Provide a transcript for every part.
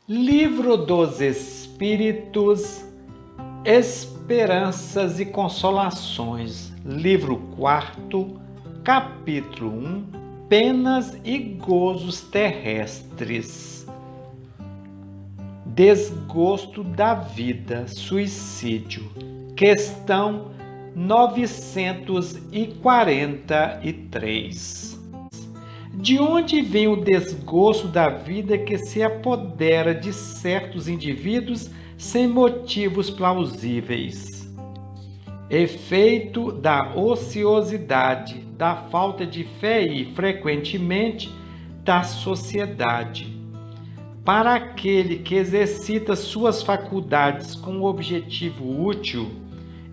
Livro dos Espíritos, Esperanças e Consolações, livro 4, capítulo 1, Penas e Gozos Terrestres. Desgosto da vida, suicídio. Questão 943. De onde vem o desgosto da vida que se apodera de certos indivíduos sem motivos plausíveis? Efeito da ociosidade, da falta de fé e, frequentemente, da sociedade. Para aquele que exercita suas faculdades com objetivo útil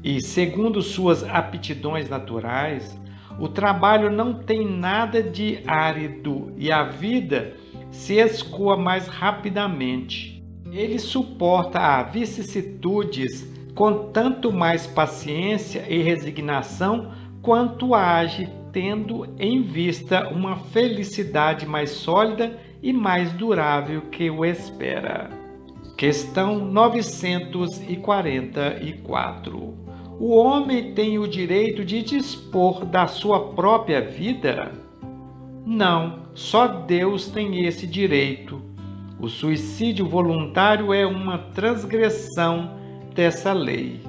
e segundo suas aptidões naturais, o trabalho não tem nada de árido e a vida se escoa mais rapidamente. Ele suporta as vicissitudes com tanto mais paciência e resignação quanto age tendo em vista uma felicidade mais sólida e mais durável que o espera. Questão 944. O homem tem o direito de dispor da sua própria vida? Não, só Deus tem esse direito. O suicídio voluntário é uma transgressão dessa lei.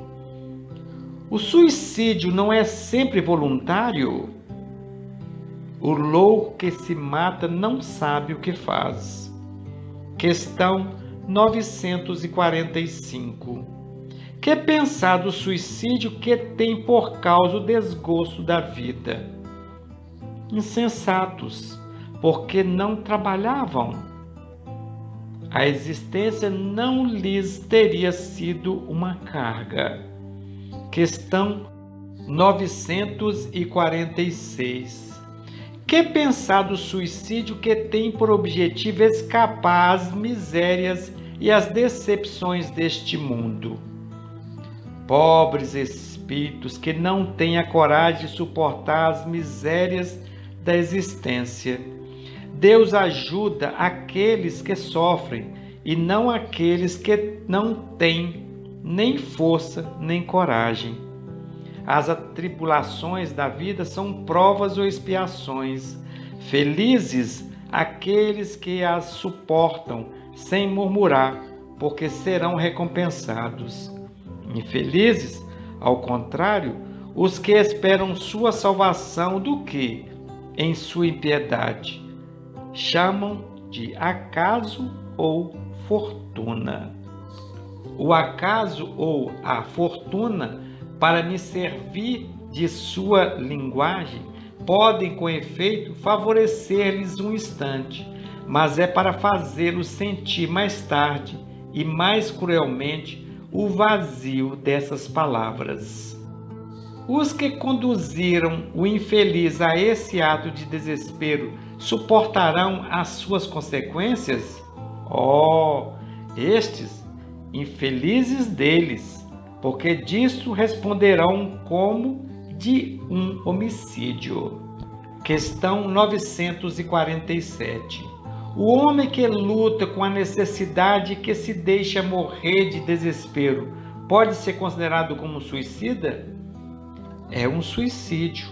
O suicídio não é sempre voluntário? O louco que se mata não sabe o que faz. Questão 945. Que pensar do suicídio que tem por causa o desgosto da vida? Insensatos, porque não trabalhavam. A existência não lhes teria sido uma carga. Questão 946. Que pensar do suicídio que tem por objetivo escapar às misérias e às decepções deste mundo? Pobres espíritos que não têm a coragem de suportar as misérias da existência. Deus ajuda aqueles que sofrem e não aqueles que não têm nem força nem coragem. As atribulações da vida são provas ou expiações. Felizes aqueles que as suportam sem murmurar, porque serão recompensados. Infelizes, ao contrário, os que esperam sua salvação do que, em sua impiedade, chamam de acaso ou fortuna. O acaso ou a fortuna, para me servir de sua linguagem, podem, com efeito, favorecer-lhes um instante, mas é para fazê-los sentir mais tarde e mais cruelmente o vazio dessas palavras. Os que conduziram o infeliz a esse ato de desespero suportarão as suas consequências? Oh, estes, infelizes deles, porque disso responderão como de um homicídio. Questão 947. O homem que luta com a necessidade e que se deixa morrer de desespero pode ser considerado como suicida? É um suicídio,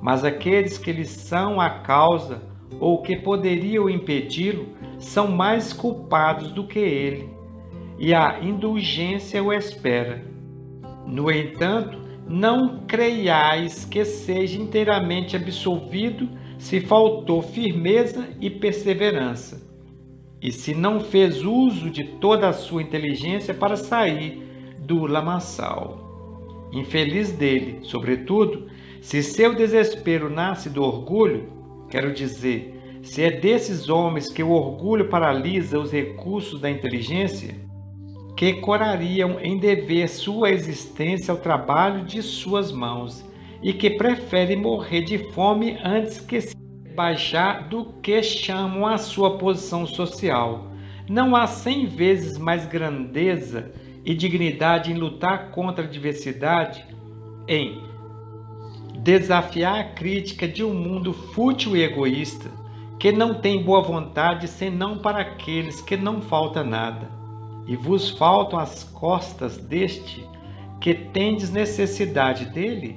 mas aqueles que lhe são a causa ou que poderiam impedi-lo são mais culpados do que ele, e a indulgência o espera. No entanto, não creiais que seja inteiramente absolvido se faltou firmeza e perseverança, e se não fez uso de toda a sua inteligência para sair do lamaçal. Infeliz dele, sobretudo, se seu desespero nasce do orgulho, quero dizer, se é desses homens que o orgulho paralisa os recursos da inteligência, que corariam em dever sua existência ao trabalho de suas mãos e que preferem morrer de fome antes que se baixar do que chamam a sua posição social. Não há 100 vezes mais grandeza e dignidade em lutar contra a adversidade, em desafiar a crítica de um mundo fútil e egoísta, que não tem boa vontade, senão para aqueles que não falta nada. E vos faltam as costas deste, que tendes necessidade dele?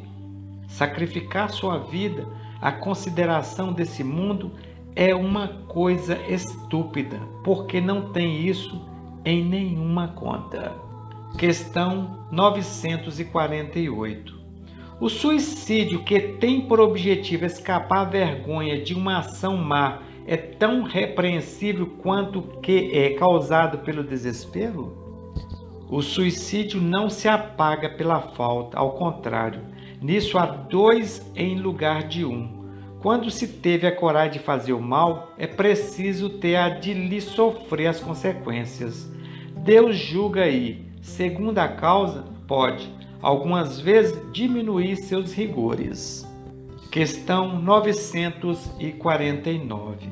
Sacrificar sua vida à consideração desse mundo é uma coisa estúpida, porque não tem isso em nenhuma conta. Questão 948. O suicídio, que tem por objetivo escapar à vergonha de uma ação má, é tão repreensível quanto que é causado pelo desespero? O suicídio não se apaga pela falta, ao contrário, nisso há dois em lugar de um. Quando se teve a coragem de fazer o mal, é preciso ter a de lhe sofrer as consequências. Deus julga aí, segundo a causa, pode, algumas vezes, diminuir seus rigores. Questão 949.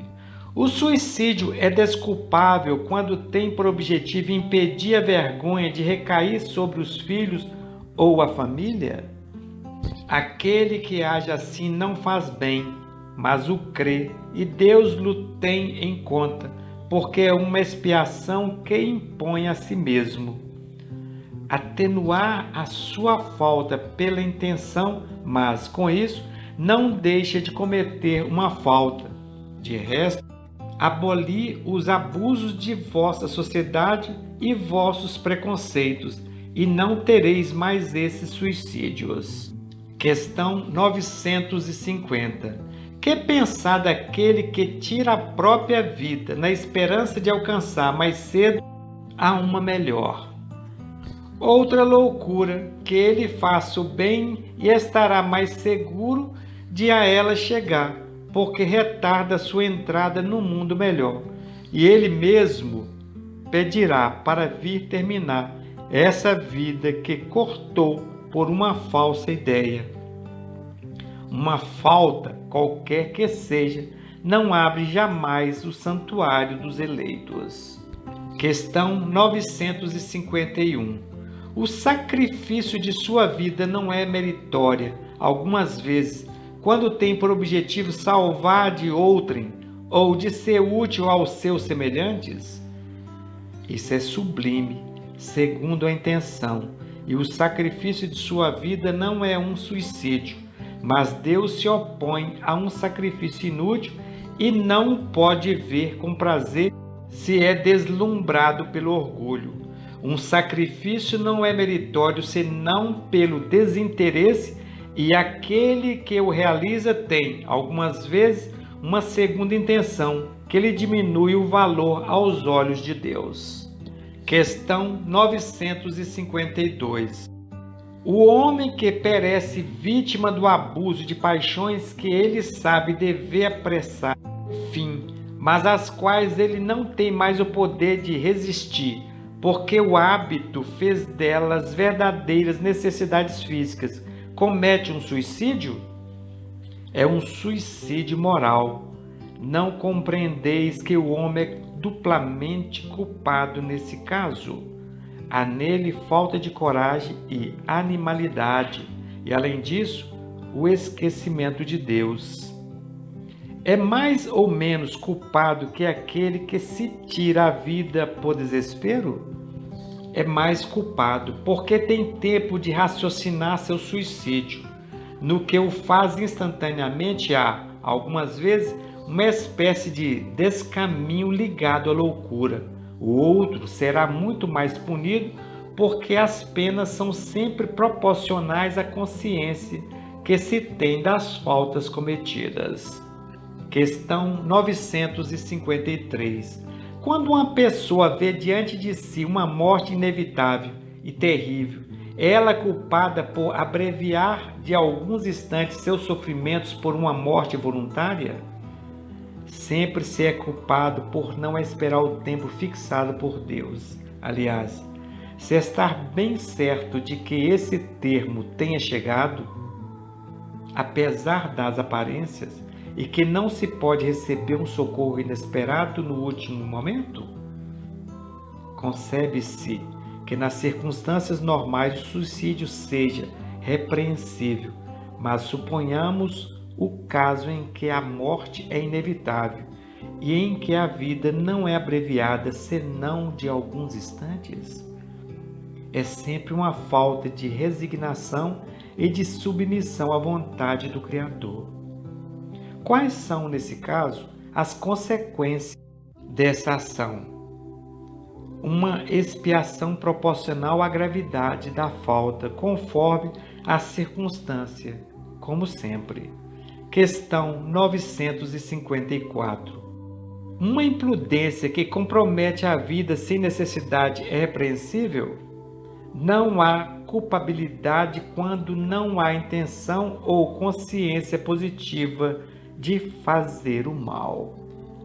O suicídio é desculpável quando tem por objetivo impedir a vergonha de recair sobre os filhos ou a família? Aquele que age assim não faz bem, mas o crê, e Deus lhe tem em conta, porque é uma expiação que impõe a si mesmo. Atenuar a sua falta pela intenção, mas, com isso, não deixa de cometer uma falta. De resto, aboli os abusos de vossa sociedade e vossos preconceitos, e não tereis mais esses suicídios. Questão 950. Que pensar daquele que tira a própria vida na esperança de alcançar mais cedo a uma melhor? Outra loucura, que ele faça o bem e estará mais seguro de a ela chegar, porque retarda sua entrada no mundo melhor, e ele mesmo pedirá para vir terminar essa vida que cortou por uma falsa ideia. Uma falta, qualquer que seja, não abre jamais o santuário dos eleitos. Questão 951. O sacrifício de sua vida não é meritória, algumas vezes, quando tem por objetivo salvar de outrem ou de ser útil aos seus semelhantes? Isso é sublime, segundo a intenção, e o sacrifício de sua vida não é um suicídio, mas Deus se opõe a um sacrifício inútil e não pode ver com prazer se é deslumbrado pelo orgulho. Um sacrifício não é meritório senão pelo desinteresse, e aquele que o realiza tem, algumas vezes, uma segunda intenção, que lhe diminui o valor aos olhos de Deus. Questão 952. O homem que perece vítima do abuso de paixões que ele sabe dever apressar fim, mas às quais ele não tem mais o poder de resistir, porque o hábito fez delas verdadeiras necessidades físicas, comete um suicídio? É um suicídio moral. Não compreendeis que o homem é duplamente culpado nesse caso? Há nele falta de coragem e animalidade, e além disso, o esquecimento de Deus. É mais ou menos culpado que aquele que se tira a vida por desespero? É mais culpado, porque tem tempo de raciocinar seu suicídio. No que o faz instantaneamente, há, algumas vezes, uma espécie de descaminho ligado à loucura. O outro será muito mais punido, porque as penas são sempre proporcionais à consciência que se tem das faltas cometidas. Questão 953. Quando uma pessoa vê diante de si uma morte inevitável e terrível, é ela culpada por abreviar de alguns instantes seus sofrimentos por uma morte voluntária? Sempre se é culpado por não esperar o tempo fixado por Deus. Aliás, se estar bem certo de que esse termo tenha chegado, apesar das aparências, e que não se pode receber um socorro inesperado no último momento? Concebe-se que nas circunstâncias normais o suicídio seja repreensível, mas suponhamos o caso em que a morte é inevitável e em que a vida não é abreviada senão de alguns instantes? É sempre uma falta de resignação e de submissão à vontade do Criador. Quais são, nesse caso, as consequências dessa ação? Uma expiação proporcional à gravidade da falta, conforme a circunstância, como sempre. Questão 954. Uma imprudência que compromete a vida sem necessidade é repreensível? Não há culpabilidade quando não há intenção ou consciência positiva de fazer o mal.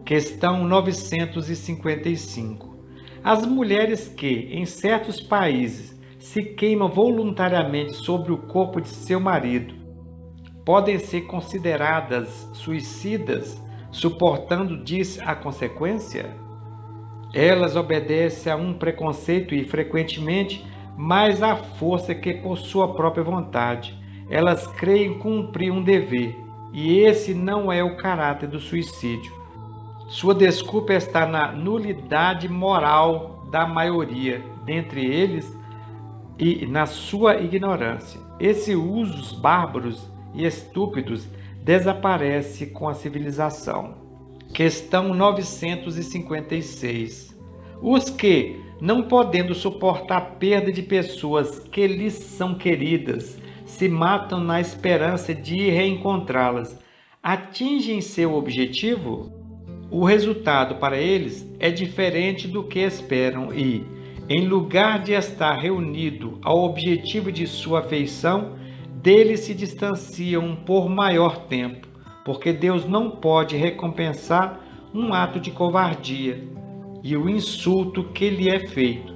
Questão 955. As mulheres que, em certos países, se queimam voluntariamente sobre o corpo de seu marido, podem ser consideradas suicidas, suportando disso a consequência? Elas obedecem a um preconceito e, frequentemente, mais à força que por sua própria vontade. Elas creem cumprir um dever, e esse não é o caráter do suicídio. Sua desculpa está na nulidade moral da maioria dentre eles e na sua ignorância. Esses usos bárbaros e estúpidos desaparecem com a civilização. Questão 956. Os que, não podendo suportar a perda de pessoas que lhes são queridas, se matam na esperança de reencontrá-las, atingem seu objetivo? O resultado para eles é diferente do que esperam e, em lugar de estar reunido ao objetivo de sua afeição, dele se distanciam por maior tempo, porque Deus não pode recompensar um ato de covardia e o insulto que lhe é feito,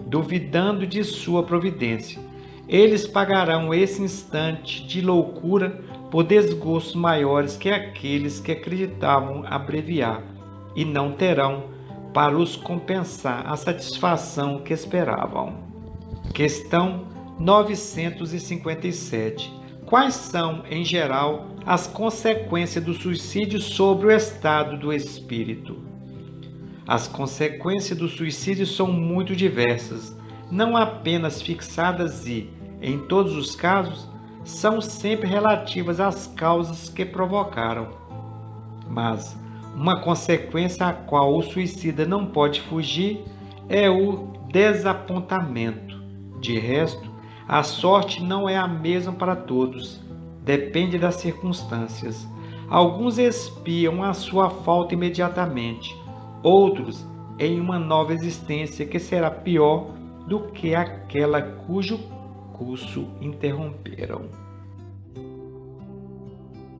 duvidando de sua providência. Eles pagarão esse instante de loucura por desgostos maiores que aqueles que acreditavam abreviar, e não terão para os compensar a satisfação que esperavam. Questão 957. Quais são, em geral, as consequências do suicídio sobre o estado do espírito? As consequências do suicídio são muito diversas, não apenas fixadas e, em todos os casos, são sempre relativas às causas que provocaram. Mas uma consequência a qual o suicida não pode fugir é o desapontamento. De resto, a sorte não é a mesma para todos, depende das circunstâncias. Alguns expiam a sua falta imediatamente, outros em uma nova existência que será pior do que aquela cujo curso interromperam.